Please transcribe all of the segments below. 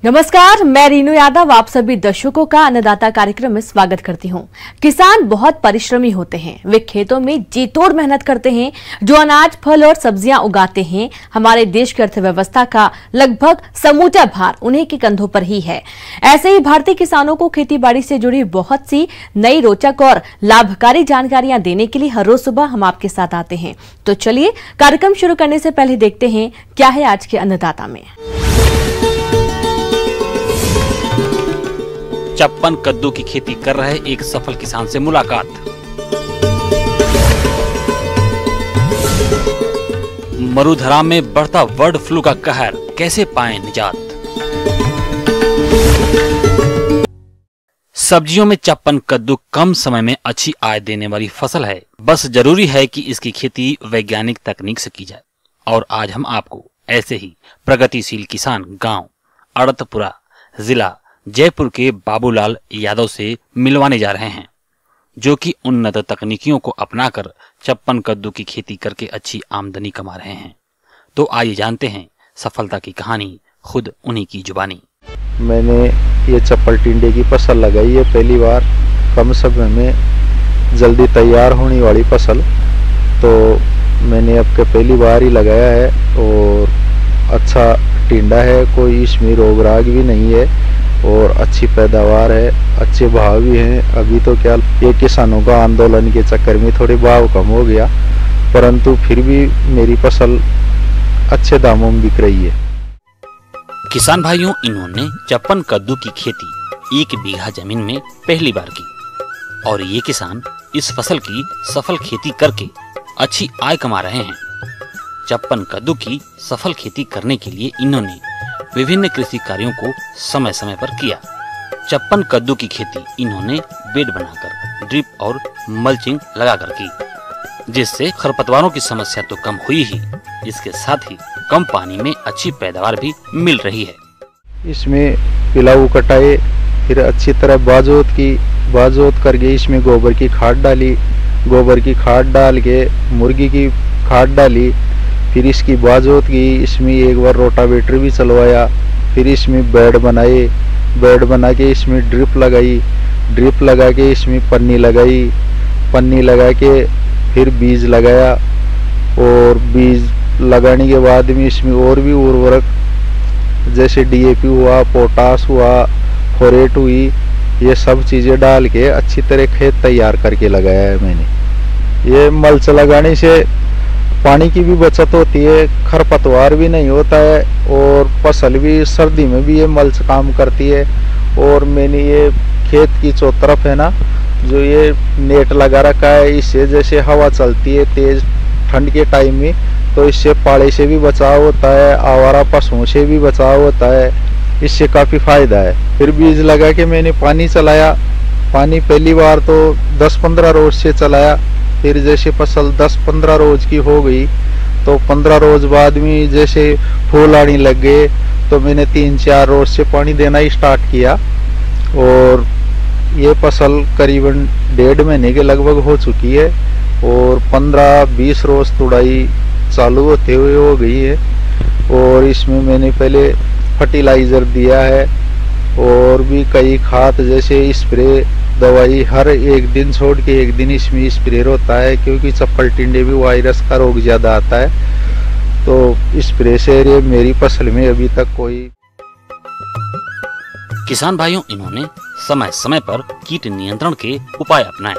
नमस्कार, मैं रीनू यादव आप सभी दर्शकों का अन्नदाता कार्यक्रम में स्वागत करती हूं। किसान बहुत परिश्रमी होते हैं। वे खेतों में जी तोड़ मेहनत करते हैं। जो अनाज, फल और सब्जियां उगाते हैं, हमारे देश की अर्थव्यवस्था का लगभग समूचा भार उन्हीं के कंधों पर ही है। ऐसे ही भारतीय किसानों को खेतीबाड़ी से जुड़ी बहुत सी नई, रोचक और लाभकारी जानकारियां देने के लिए हर रोज सुबह हम आपके साथ आते हैं। तो चलिए कार्यक्रम शुरू करने से पहले देखते हैं क्या है आज के अन्नदाता में। चप्पन कद्दू की खेती कर रहे एक सफल किसान से मुलाकात। मरुधरा में बढ़ता बर्ड फ्लू का कहर, कैसे पाएं निजात। सब्जियों में चप्पन कद्दू कम समय में अच्छी आय देने वाली फसल है। बस जरूरी है कि इसकी खेती वैज्ञानिक तकनीक से की जाए। और आज हम आपको ऐसे ही प्रगतिशील किसान गांव अड़तपुरा, जिला जयपुर के बाबूलाल यादव से मिलवाने जा रहे हैं, जो कि उन्नत तकनीकियों को अपनाकर चप्पन कद्दू की खेती करके अच्छी आमदनी कमा रहे हैं। तो आइए जानते हैं सफलता की कहानी खुद उन्हीं की जुबानी। मैंने ये चप्पल टिंडे की फसल लगाई है पहली बार, कम समय में जल्दी तैयार होने वाली फसल। तो मैंने अब के पहली बार ही लगाया है और अच्छा टिंडा है, कोई इसमें रोग राग भी नहीं है और अच्छी पैदावार है, अच्छे भाव भी हैं। अभी तो क्या ये किसानों का आंदोलन के चक्कर में थोड़े भाव कम हो गया, परंतु फिर भी मेरी फसल अच्छे दामों में बिक रही है। किसान भाइयों, इन्होंने चप्पन कद्दू की खेती 1 बीघा जमीन में पहली बार की और ये किसान इस फसल की सफल खेती करके अच्छी आय कमा रहे हैं। चप्पन कद्दू की सफल खेती करने के लिए इन्होंने विभिन्न कृषि कार्यों को समय समय पर किया। चप्पन कद्दू की खेती इन्होंने बेड बनाकर, ड्रिप और मल्चिंग लगाकर की, जिससे खरपतवारों की समस्या तो कम हुई ही, इसके साथ ही कम पानी में अच्छी पैदावार भी मिल रही है। इसमें पिलाऊ कटाए, फिर अच्छी तरह बाजोत करके इसमें गोबर की खाद डाली, गोबर की खाद डाल के मुर्गी की खाद डाली, फिर इसकी बाजोत की, इसमें एक बार रोटावेटर भी चलवाया, फिर इसमें बेड बनाए, बेड बना के इसमें ड्रिप लगाई, ड्रिप लगा के इसमें पन्नी लगाई, पन्नी लगा के फिर बीज लगाया और बीज लगाने के बाद में इसमें और भी उर्वरक जैसे डीएपी हुआ, पोटास हुआ, फोरेट हुई, ये सब चीज़ें डाल के अच्छी तरह खेत तैयार करके लगाया है मैंने। ये मल्च लगाने से पानी की भी बचत होती है, खरपतवार भी नहीं होता है और फसल भी सर्दी में भी ये मल्च काम करती है। और मैंने ये खेत की चौतरफ है ना, जो ये नेट लगा रखा है, इससे जैसे हवा चलती है तेज ठंड के टाइम में, तो इससे पाले से भी बचाव होता है, आवारा पशुओं से भी बचाव होता है, इससे काफ़ी फायदा है। फिर बीज लगा के मैंने पानी चलाया, पानी पहली बार तो 10-15 रोज से चलाया, फिर जैसे फसल 10-15 रोज की हो गई तो 15 रोज बाद में जैसे फूल आने लग गए तो मैंने 3-4 रोज से पानी देना स्टार्ट किया और ये फसल करीबन 1.5 महीने के लगभग हो चुकी है और 15-20 रोज तुड़ाई चालू होते हुए हो गई है। और इसमें मैंने पहले फर्टिलाइज़र दिया है और भी कई खाद जैसे स्प्रे दवाई हर एक दिन छोड़ के एक दिन इसमें स्प्रे होता है, क्योंकि चप्पल टिंडे भी वायरस का रोग ज़्यादा आता है। तो स्प्रे से मेरी फसल में अभी तक कोई। किसान भाइयों, इन्होंने समय समय पर कीट नियंत्रण के उपाय अपनाए,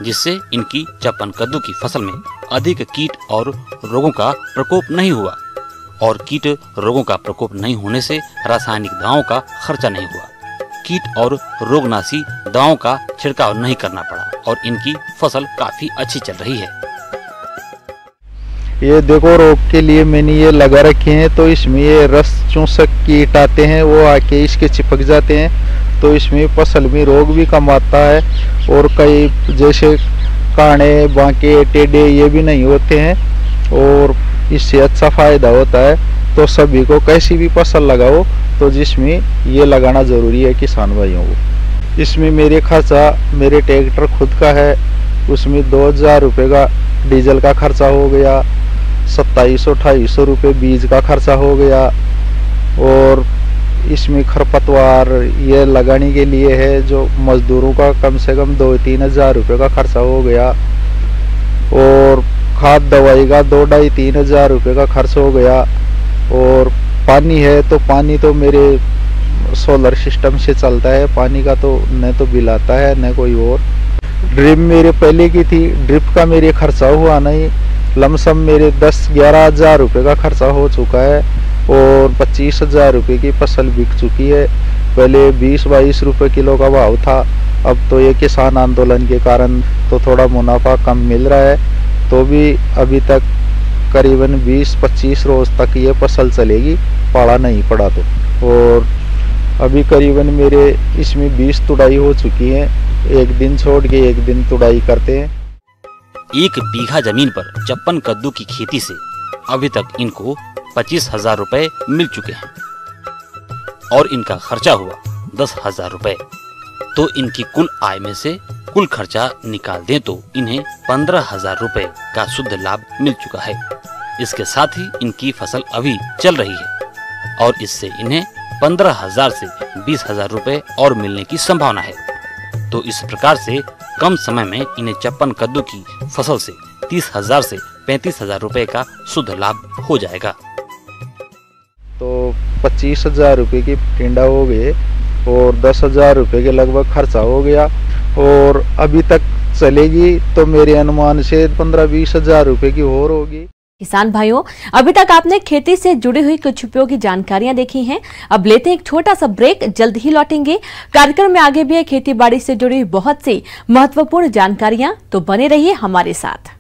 जिससे इनकी चप्पन कद्दू की फसल में अधिक कीट और रोगों का प्रकोप नहीं हुआ और कीट रोगों का प्रकोप नहीं होने से रासायनिक दवाओं का खर्चा नहीं हुआ, कीट और रोगनाशी दवाओं का छिड़काव नहीं करना पड़ा और इनकी फसल काफी अच्छी चल रही है। ये देखो, रोग के लिए मैंने ये लगा रखे हैं, तो इसमें ये रस चूसक कीट आते हैं, वो आके इसके चिपक जाते हैं, तो इसमें फसल में रोग भी कम आता है और कई जैसे काने, बांके, टेढ़े ये भी नहीं होते हैं और इससे अच्छा फायदा होता है। तो सभी को कैसी भी फसल लगाओ तो जिसमें ये लगाना ज़रूरी है किसान भाइयों को। इसमें मेरे ट्रैक्टर खुद का है, उसमें 2000 रुपये का डीजल का खर्चा हो गया, 2700-2800 रुपये बीज का खर्चा हो गया और इसमें खरपतवार ये लगाने के लिए है, जो मजदूरों का कम से कम 2-3 हज़ार रुपये का खर्चा हो गया, और खाद दवाई का 2-2.5-3 हज़ार रुपये का खर्च हो गया। और पानी है तो पानी तो मेरे सोलर सिस्टम से चलता है, पानी का तो न तो बिल आता है न कोई और। ड्रिप मेरे पहले की थी, ड्रिप का मेरे खर्चा हुआ नहीं, लमसम मेरे 10-11 हज़ार रुपये का खर्चा हो चुका है, और 25 हज़ार रुपये की फसल बिक चुकी है। पहले 20-22 रुपये किलो का भाव था, अब तो ये किसान आंदोलन के कारण तो थोड़ा मुनाफा कम मिल रहा है, तो भी अभी तक करीबन 20-25 रोज तक ये फसल चलेगी, पाला नहीं पड़ा तो। और अभी करीबन मेरे इसमें 20 तुड़ाई हो चुकी है, एक दिन छोड़ के एक दिन तुड़ाई करते हैं। 1 बीघा जमीन पर 56 कद्दू की खेती से अभी तक इनको 25,000 रुपए मिल चुके हैं, और इनका खर्चा हुआ 10,000 रुपए। तो इनकी कुल आय में से कुल खर्चा निकाल दें तो इन्हें 15,000 रुपए का शुद्ध लाभ मिल चुका है। इसके साथ ही इनकी फसल अभी चल रही है, और इससे इन्हें 15,000 से 20,000 रुपए और मिलने की संभावना है। तो इस प्रकार से कम समय में इन्हें 56 कद्दू की फसल से 30,000 से 35,000 रुपए का शुद्ध लाभ हो जाएगा। तो 25,000 रुपये की टिंडा हो गए, और 10,000 रुपये के लगभग खर्चा हो गया, और अभी तक चलेगी तो मेरे अनुमान से 15-20 हज़ार रुपये की और होगी। किसान भाइयों, अभी तक आपने खेती से जुड़ी हुई कुछ उपयोगी जानकारियां देखी हैं। अब लेते हैं एक छोटा सा ब्रेक, जल्द ही लौटेंगे। कार्यक्रम में आगे भी है खेती बाड़ी से जुड़ी हुई बहुत सी महत्वपूर्ण जानकारियां, तो बने रहिए हमारे साथ।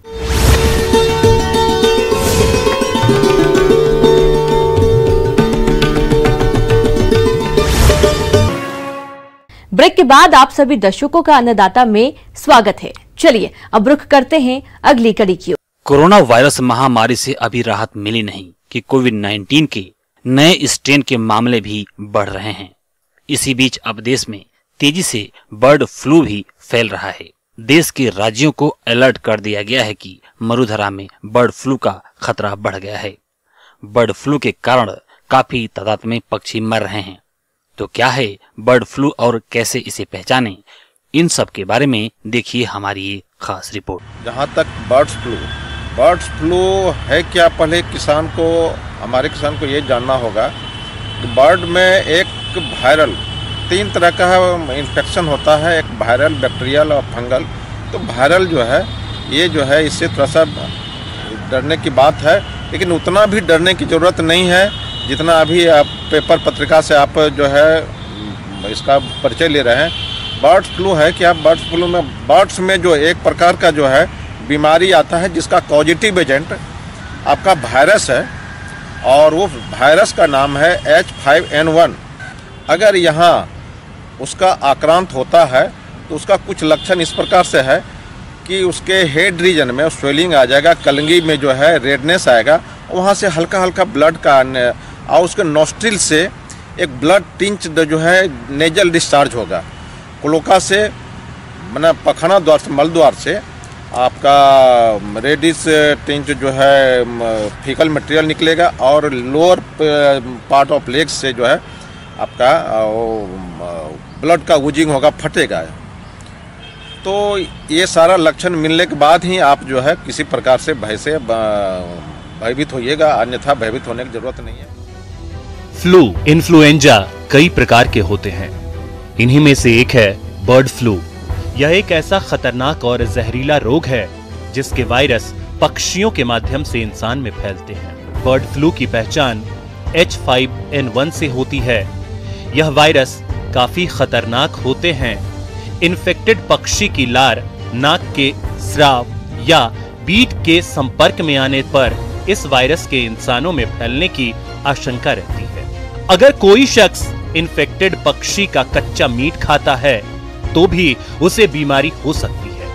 ब्रेक के बाद आप सभी दर्शकों का अन्नदाता में स्वागत है। चलिए अब रुख करते हैं अगली कड़ी की। कोरोना वायरस महामारी से अभी राहत मिली नहीं कि कोविड-19 के नए स्ट्रेन के मामले भी बढ़ रहे हैं। इसी बीच अब देश में तेजी से बर्ड फ्लू भी फैल रहा है। देश के राज्यों को अलर्ट कर दिया गया है कि मरुधरा में बर्ड फ्लू का खतरा बढ़ गया है। बर्ड फ्लू के कारण काफी तादाद में पक्षी मर रहे हैं। तो क्या है बर्ड फ्लू और कैसे इसे पहचानें, इन सब के बारे में देखिए हमारी ये खास रिपोर्ट। जहाँ तक बर्ड फ्लू है क्या, पहले हमारे किसान को ये जानना होगा कि बर्ड में एक वायरल 3 तरह का इन्फेक्शन होता है, एक वायरल, बैक्टीरियल और फंगल। तो वायरल जो है ये जो है इससे थोड़ा सा डरने की बात है, लेकिन उतना भी डरने की ज़रूरत नहीं है जितना अभी आप पेपर पत्रिका से आप जो है इसका परिचय ले रहे हैं। बर्ड फ्लू है क्या, बर्ड फ्लू में बर्ड्स में जो एक प्रकार का जो है बीमारी आता है जिसका पॉजिटिव एजेंट आपका वायरस है, और वो वायरस का नाम है H5N1। अगर यहाँ उसका आक्रांत होता है तो उसका कुछ लक्षण इस प्रकार से है कि उसके हेड रीजन में स्वेलिंग आ जाएगा, कलंगी में जो है रेडनेस आएगा, वहाँ से हल्का हल्का ब्लड का, और उसके नोस्ट्रिल से एक ब्लड टिंच जो है नेजल डिस्चार्ज होगा, क्लोका से मैंने पखाना द्वार से, मल द्वार से आपका रेडिस टिंच जो है फीकल मटेरियल निकलेगा, और लोअर पार्ट ऑफ लेग्स से जो है आपका ब्लड का वूजिंग होगा, फटेगा। तो ये सारा लक्षण मिलने के बाद ही आप जो है किसी प्रकार से भयभीत होइएगा, अन्यथा भयभीत होने की जरूरत नहीं है। फ्लू, इन्फ्लुएंजा कई प्रकार के होते हैं। इन्हीं में से एक है बर्ड फ्लू। यह एक ऐसा खतरनाक और जहरीला रोग है जिसके वायरस पक्षियों के माध्यम से इंसान में फैलते हैं। बर्ड फ्लू की पहचान H5N1 से होती है। यह वायरस काफी खतरनाक होते हैं। इन्फेक्टेड पक्षी की लार नाक के स्राव या बीट के संपर्क में आने पर इस वायरस के इंसानों में फैलने की आशंका रहती है। अगर कोई शख्स इन्फेक्टेड पक्षी का कच्चा मीट खाता है तो भी उसे बीमारी हो सकती है।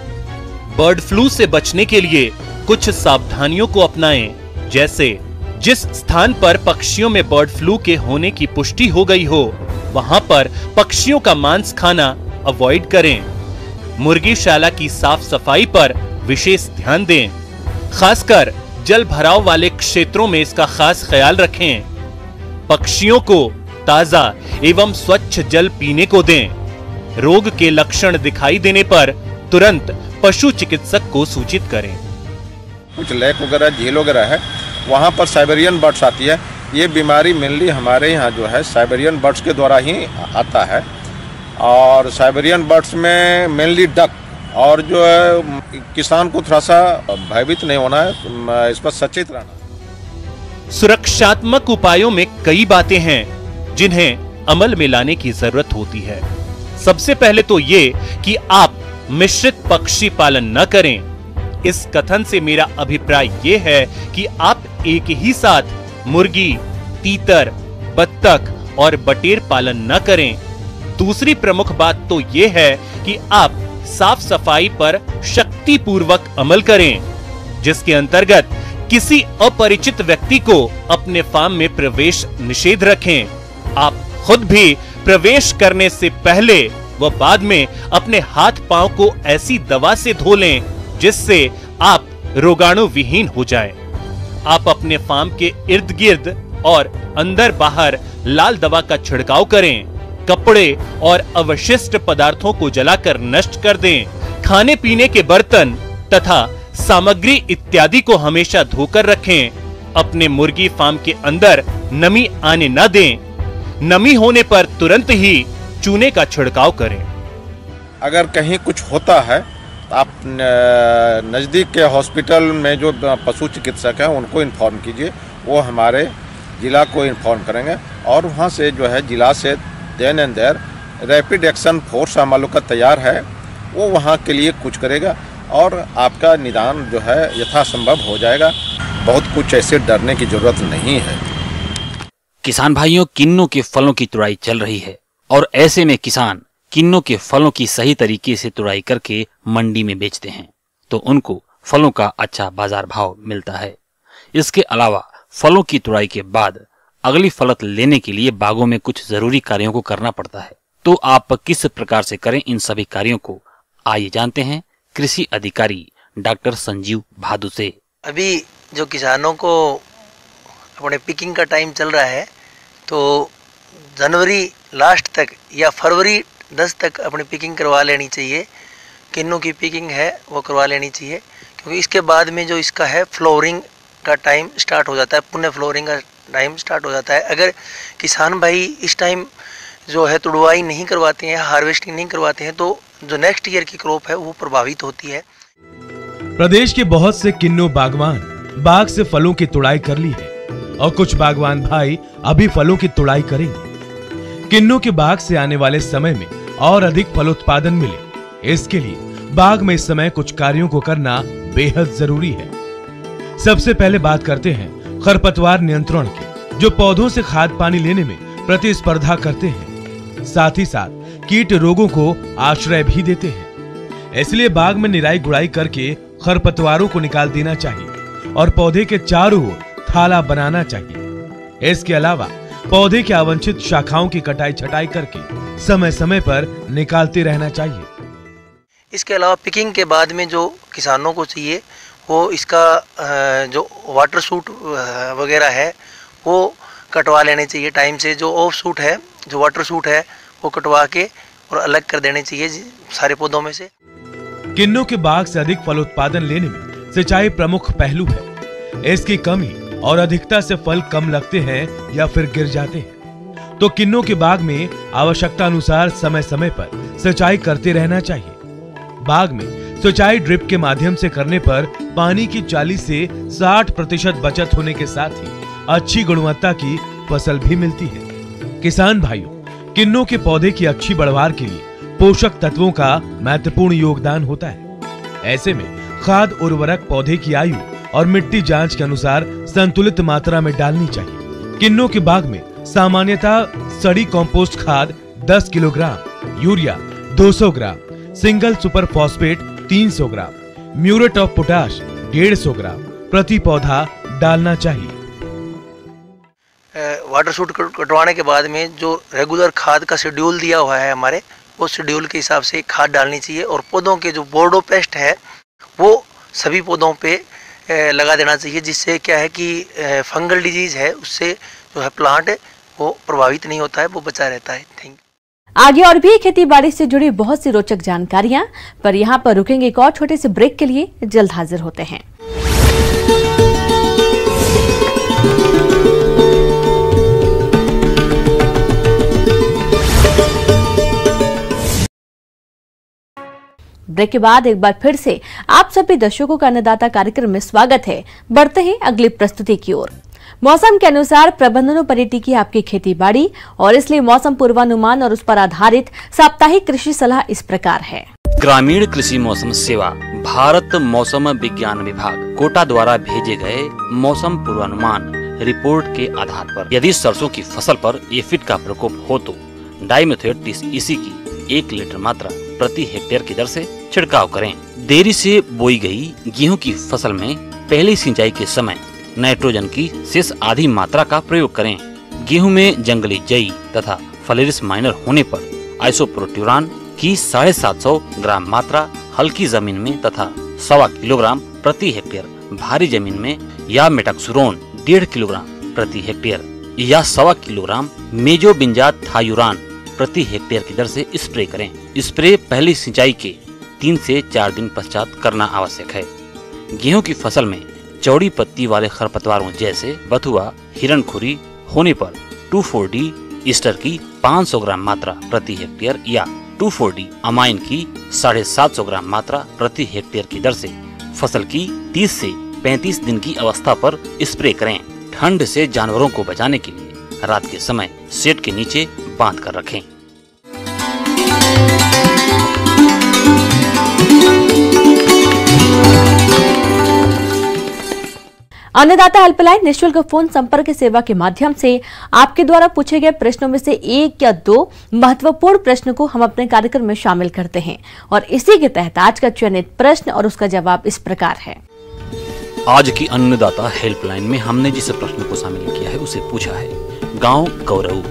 बर्ड फ्लू से बचने के लिए कुछ सावधानियों को अपनाएं, जैसे जिस स्थान पर पक्षियों में बर्ड फ्लू के होने की पुष्टि हो गई हो वहां पर पक्षियों का मांस खाना अवॉइड करें। मुर्गीशाला की साफ सफाई पर विशेष ध्यान दें। खासकर जल भराव वाले क्षेत्रों में इसका खास ख्याल रखें। पक्षियों को ताजा एवं स्वच्छ जल पीने को दें। रोग के लक्षण दिखाई देने पर तुरंत पशु चिकित्सक को सूचित करें। कुछ लेक वगैरह, झील वगैरह है, वहाँ पर साइबेरियन बर्ड्स आती है। ये बीमारी मेनली हमारे यहाँ जो है साइबेरियन बर्ड्स के द्वारा ही आता है। और साइबेरियन बर्ड्स में मेनली डक, और जो है किसान को थोड़ा सा भयभीत नहीं होना है, इस पर सचेत रहना। सुरक्षात्मक उपायों में कई बातें हैं जिन्हें अमल में लाने की जरूरत होती है। सबसे पहले तो ये कि आप मिश्रित पक्षी पालन न करें। इस कथन से मेरा अभिप्राय ये है कि आप एक ही साथ मुर्गी, तीतर, बत्तख और बटेर पालन न करें। दूसरी प्रमुख बात तो ये है कि आप साफ सफाई पर शक्तिपूर्वक अमल करें, जिसके अंतर्गत किसी अपरिचित व्यक्ति को अपने फार्म में प्रवेश निषेध रखें। आप खुद भी प्रवेश करने से पहले व बाद में अपने हाथ पांव को ऐसी दवा से धो लें जिससे आप रोगाणु विहीन हो जाएं। आप अपने फार्म के इर्द गिर्द और अंदर बाहर लाल दवा का छिड़काव करें। कपड़े और अवशिष्ट पदार्थों को जलाकर नष्ट कर दें। खाने पीने के बर्तन तथा सामग्री इत्यादि को हमेशा धोकर रखें। अपने मुर्गी फार्म के अंदर नमी आने न दें। नमी होने पर तुरंत ही चूने का छिड़काव करें। अगर कहीं कुछ होता है तो आप नज़दीक के हॉस्पिटल में जो पशु चिकित्सक हैं उनको इन्फॉर्म कीजिए, वो हमारे जिला को इन्फॉर्म करेंगे और वहाँ से जो है जिला से then and there rapid action force हम लोग का तैयार है, वो वहाँ के लिए कुछ करेगा और आपका निदान जो है यथासंभव हो जाएगा। बहुत कुछ ऐसे डरने की जरूरत नहीं है। किसान भाइयों, किन्नों के फलों की तुड़ाई चल रही है और ऐसे में किसान किन्नों के फलों की सही तरीके से तुड़ाई करके मंडी में बेचते हैं तो उनको फलों का अच्छा बाजार भाव मिलता है। इसके अलावा फलों की तुड़ाई के बाद अगली फलत लेने के लिए बागों में कुछ जरूरी कार्यों को करना पड़ता है। तो आप किस प्रकार से करें इन सभी कार्यों को, आइए जानते हैं कृषि अधिकारी डॉक्टर संजीव भादु से। अभी जो किसानों को अपने पिकिंग का टाइम चल रहा है तो जनवरी लास्ट तक या फरवरी 10 तक अपनी पिकिंग करवा लेनी चाहिए। किन्नों की पिकिंग है वो करवा लेनी चाहिए, क्योंकि इसके बाद में जो इसका है फ्लोरिंग का टाइम स्टार्ट हो जाता है, पुनः फ्लोरिंग का टाइम स्टार्ट हो जाता है। अगर किसान भाई इस टाइम जो है तुड़वाई नहीं करवाते हैं, हार्वेस्टिंग नहीं करवाते हैं, तो जो नेक्स्ट ईयर की क्रॉप है वो प्रभावित होती है। प्रदेश के बहुत से किन्नू बागवान बाग से फलों की तुड़ाई कर ली है और कुछ बागवान भाई अभी फलों की तुड़ाई करेंगे। किन्नू के बाग से आने वाले समय में और अधिक फलोत्पादन मिले, इसके लिए बाग में इस समय कुछ कार्यों को करना बेहद जरूरी है। सबसे पहले बात करते हैं खरपतवार नियंत्रण की, जो पौधों से खाद पानी लेने में प्रतिस्पर्धा करते हैं, साथ ही साथ कीट रोगों को आश्रय भी देते हैं। इसलिए बाग में निराई गुड़ाई करके खरपतवारों को निकाल देना चाहिए और पौधे के चारों ओर थाला बनाना चाहिए। इसके अलावा पौधे के अवांछित शाखाओं की कटाई छटाई करके समय समय पर निकालते रहना चाहिए। इसके अलावा पिकिंग के बाद में जो किसानों को चाहिए वो इसका जो वाटर सूट वगैरह है वो कटवा लेने चाहिए टाइम से। जो ऑफ सूट है, जो वाटर सूट है, वो कटवा के और अलग कर देने चाहिए सारे पौधों में से। किन्नू के बाग से अधिक फलोत्पादन लेने में सिंचाई प्रमुख पहलू है। इसकी कमी और अधिकता से फल कम लगते हैं या फिर गिर जाते हैं, तो किन्नू के बाग में आवश्यकता अनुसार समय समय पर सिंचाई करते रहना चाहिए। बाग में सिंचाई ड्रिप के माध्यम से करने पर पानी की 40 से 60% बचत होने के साथ ही अच्छी गुणवत्ता की फसल भी मिलती है। किसान भाइयों, किन्नू के पौधे की अच्छी बढ़वार के लिए पोषक तत्वों का महत्वपूर्ण योगदान होता है। ऐसे में खाद उर्वरक पौधे की आयु और मिट्टी जांच के अनुसार संतुलित मात्रा में डालनी चाहिए। किन्नू के बाग में सामान्यतः सड़ी कंपोस्ट खाद 10 kilogram, urea 200 gram, single super phosphate 300 gram, muriate of potash 150 ग्राम प्रति पौधा डालना चाहिए। वाटर सूट कटवाने के बाद में जो रेगुलर खाद का शेड्यूल दिया हुआ है हमारे, वो शेड्यूल के हिसाब से खाद डालनी चाहिए और पौधों के जो बोर्डो पेस्ट है वो सभी पौधों पे लगा देना चाहिए, जिससे क्या है कि फंगल डिजीज है उससे जो है प्लांट वो प्रभावित नहीं होता है, वो बचा रहता है। Thank you. आगे और भी खेती बाड़ी से जुड़ी बहुत सी रोचक जानकारियां, पर यहाँ पर रुकेंगे एक और छोटे से ब्रेक के लिए। जल्द हाजिर होते हैं। ब्रेक के बाद एक बार फिर से आप सभी दर्शकों का अन्नदाता कार्यक्रम में स्वागत है। बढ़ते हैं अगली प्रस्तुति की ओर। मौसम के अनुसार प्रबंधनों पर टिकी आपकी खेती बाड़ी, और इसलिए मौसम पूर्वानुमान और उस पर आधारित साप्ताहिक कृषि सलाह इस प्रकार है। ग्रामीण कृषि मौसम सेवा भारत मौसम विज्ञान विभाग कोटा द्वारा भेजे गए मौसम पूर्वानुमान रिपोर्ट के आधार पर यदि सरसों की फसल पर एफिड का प्रकोप हो तो डाइमेथोएट 30 EC की 1 लीटर मात्रा प्रति हेक्टेयर की दर से छिड़काव करें। देरी से बोई गई गेहूं की फसल में पहली सिंचाई के समय नाइट्रोजन की शेष आधी मात्रा का प्रयोग करें। गेहूं में जंगली जई तथा फ्लेरिस माइनर होने पर आइसोप्रोट्यूरान की 750 ग्राम मात्रा हल्की जमीन में तथा 1.25 किलोग्राम प्रति हेक्टेयर भारी जमीन में, या मेटाक्सुरोन 1.5 किलोग्राम प्रति हेक्टेयर या 1.25 किलोग्राम मेजोबिंजाट थायूरान प्रति हेक्टेयर की दर से स्प्रे करें। स्प्रे पहली सिंचाई के 3 से 4 दिन पश्चात करना आवश्यक है। गेहूं की फसल में चौड़ी पत्ती वाले खरपतवारों जैसे बथुआ, हिरणखुरी होने पर 2,4-D ईस्टर की 500 ग्राम मात्रा प्रति हेक्टेयर या 2,4-D अमाइन की 750 ग्राम मात्रा प्रति हेक्टेयर की दर से फसल की 30 से 35 दिन की अवस्था पर स्प्रे करें। ठंड से जानवरों को बचाने के लिए रात के समय शेड के नीचे बांध कर रखें। अन्नदाता हेल्पलाइन निःशुल्क फोन संपर्क सेवा के माध्यम से आपके द्वारा पूछे गए प्रश्नों में से 1 या 2 महत्वपूर्ण प्रश्न को हम अपने कार्यक्रम में शामिल करते हैं, और इसी के तहत आज का चयनित प्रश्न और उसका जवाब इस प्रकार है। आज की अन्नदाता हेल्पलाइन में हमने जिस प्रश्न को शामिल किया है उसे पूछा है गांव गौरऊ,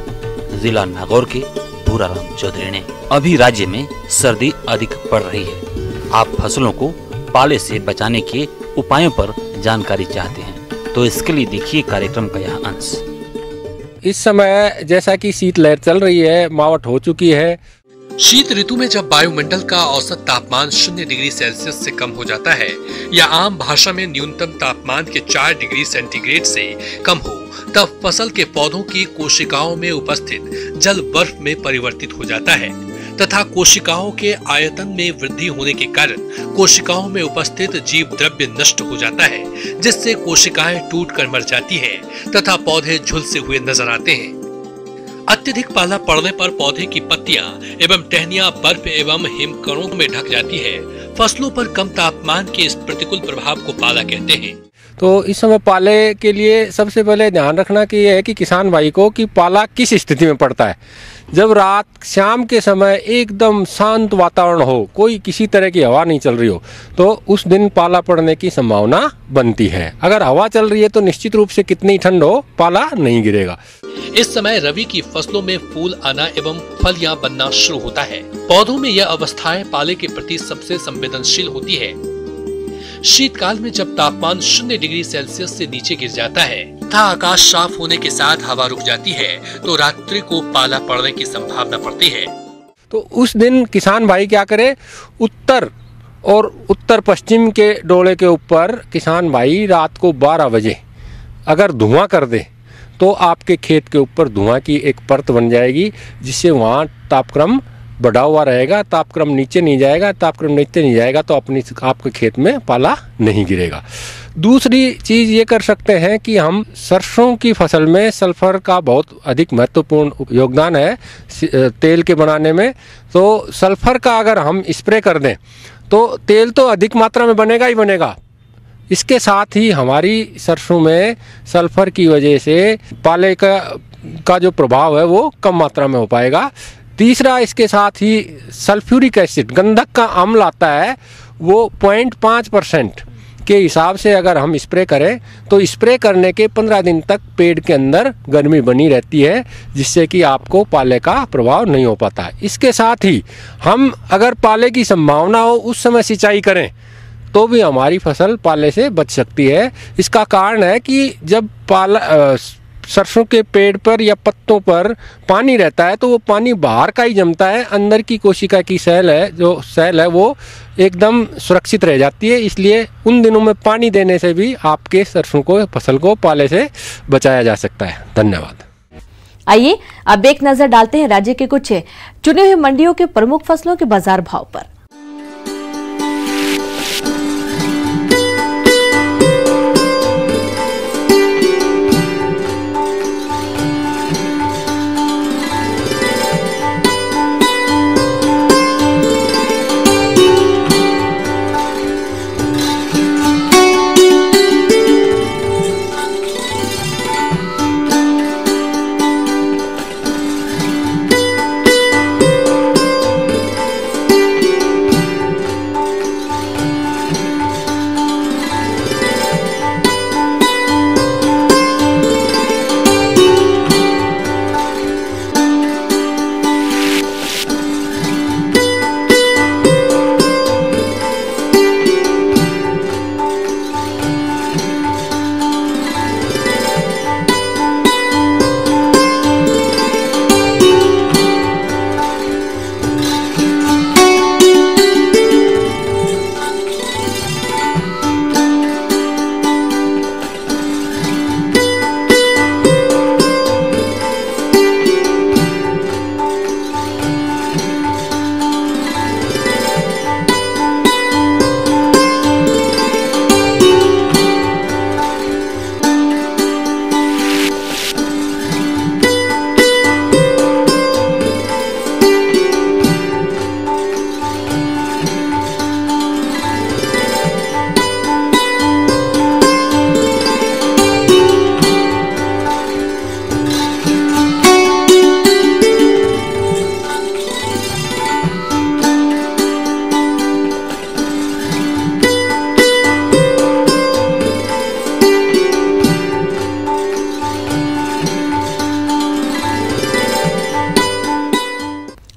जिला नागौर के भूराराम चौधरी ने। अभी राज्य में सर्दी अधिक पड़ रही है। आप फसलों को पाले से बचाने के उपायों पर जानकारी चाहते हैं, तो इसके लिए देखिए कार्यक्रम का यह अंश। इस समय जैसा कि शीतलहर चल रही है, मावट हो चुकी है। शीत ऋतु में जब वायुमंडल का औसत तापमान 0 डिग्री सेल्सियस से कम हो जाता है या आम भाषा में न्यूनतम तापमान के 4 डिग्री सेंटीग्रेड से कम हो, तब फसल के पौधों की कोशिकाओं में उपस्थित जल बर्फ में परिवर्तित हो जाता है तथा कोशिकाओं के आयतन में वृद्धि होने के कारण कोशिकाओं में उपस्थित जीव द्रव्य नष्ट हो जाता है, जिससे कोशिकाएं टूटकर मर जाती है तथा पौधे झुलसे हुए नजर आते हैं। अत्यधिक पाला पड़ने पर पौधे की पत्तियां एवं टहनियां बर्फ एवं हिमकणों में ढक जाती है। फसलों पर कम तापमान के इस प्रतिकूल प्रभाव को पाला कहते हैं। तो इस समय पाले के लिए सबसे पहले ध्यान रखना कि यह है कि किसान भाई को कि पाला किस स्थिति में पड़ता है। जब रात शाम के समय एकदम शांत वातावरण हो, कोई किसी तरह की हवा नहीं चल रही हो, तो उस दिन पाला पड़ने की संभावना बनती है। अगर हवा चल रही है तो निश्चित रूप से कितनी ठंड हो, पाला नहीं गिरेगा। इस समय रबी की फसलों में फूल आना एवं फलियां बनना शुरू होता है। पौधों में यह अवस्थाएं पाले के प्रति सबसे संवेदनशील होती है। शीतकाल में जब तापमान 0 डिग्री सेल्सियस से नीचे गिर जाता है तथा आकाश साफ होने के साथ हवा रुक जाती है, तो रात्रि को पाला पड़ने की संभावना पड़ती है। तो उस दिन किसान भाई क्या करे, उत्तर और उत्तर पश्चिम के डोले के ऊपर किसान भाई रात को 12 बजे अगर धुआं कर दे तो आपके खेत के ऊपर धुआं की एक परत बन जाएगी, जिससे वहाँ तापक्रम बढ़ा हुआ रहेगा। तापक्रम नीचे नहीं जाएगा, तापक्रम नीचे नहीं जाएगा तो आपके खेत में पाला नहीं गिरेगा। दूसरी चीज़ ये कर सकते हैं कि हम सरसों की फसल में सल्फर का बहुत अधिक महत्वपूर्ण योगदान है तेल के बनाने में। तो सल्फर का अगर हम स्प्रे कर दें तो तेल तो अधिक मात्रा में बनेगा ही बनेगा, इसके साथ ही हमारी सरसों में सल्फर की वजह से पाले का जो प्रभाव है वो कम मात्रा में हो पाएगा। तीसरा, इसके साथ ही सल्फ्यूरिक एसिड, गंधक का अम्ल आता है, वो 0.5% के हिसाब से अगर हम स्प्रे करें तो स्प्रे करने के 15 दिन तक पेड़ के अंदर गर्मी बनी रहती है, जिससे कि आपको पाले का प्रभाव नहीं हो पाता। इसके साथ ही हम अगर पाले की संभावना हो उस समय सिंचाई करें तो भी हमारी फसल पाले से बच सकती है। इसका कारण है कि जब सरसों के पेड़ पर या पत्तों पर पानी रहता है तो वो पानी बाहर का ही जमता है, अंदर की कोशिका की सेल है वो एकदम सुरक्षित रह जाती है। इसलिए उन दिनों में पानी देने से भी आपके सरसों को फसल को पाले से बचाया जा सकता है। धन्यवाद। आइए अब एक नजर डालते हैं राज्य के कुछ चुने हुए मंडियों के प्रमुख फसलों के बाजार भाव पर।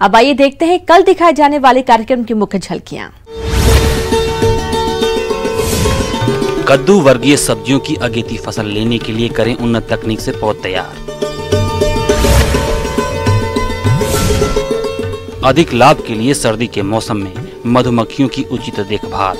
अब आइए देखते हैं कल दिखाए जाने वाले कार्यक्रम की मुख्य झलकियां। कद्दू वर्गीय सब्जियों की अगेती फसल लेने के लिए करें उन्नत तकनीक से पौध तैयार। अधिक लाभ के लिए सर्दी के मौसम में मधुमक्खियों की उचित देखभाल।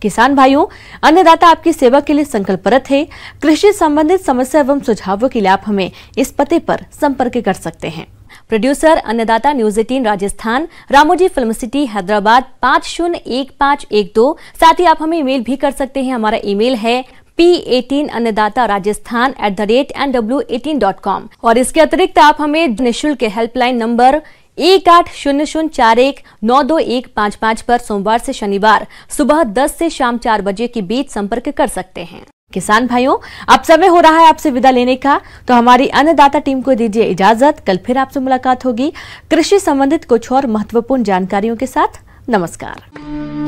किसान भाइयों, अन्नदाता आपकी सेवा के लिए संकल्परत है। कृषि संबंधित समस्या एवं सुझावों के लिए आप हमें इस पते पर संपर्क कर सकते हैं। प्रोड्यूसर अन्नदाता news 18 Rajasthan, Ramoji film city Hyderabad 501512। साथ ही आप हमें ईमेल भी कर सकते हैं। हमारा ईमेल है p18annadataraajasthan@nw18.com। और इसके अतिरिक्त आप हमें निःशुल्क हेल्पलाइन नंबर 180041922155 पर सोमवार से शनिवार सुबह 10 से शाम 4 बजे के बीच संपर्क कर सकते हैं। किसान भाइयों, अब समय हो रहा है आपसे विदा लेने का, तो हमारी अन्नदाता टीम को दीजिए इजाजत। कल फिर आपसे मुलाकात होगी कृषि संबंधित कुछ और महत्वपूर्ण जानकारियों के साथ। नमस्कार।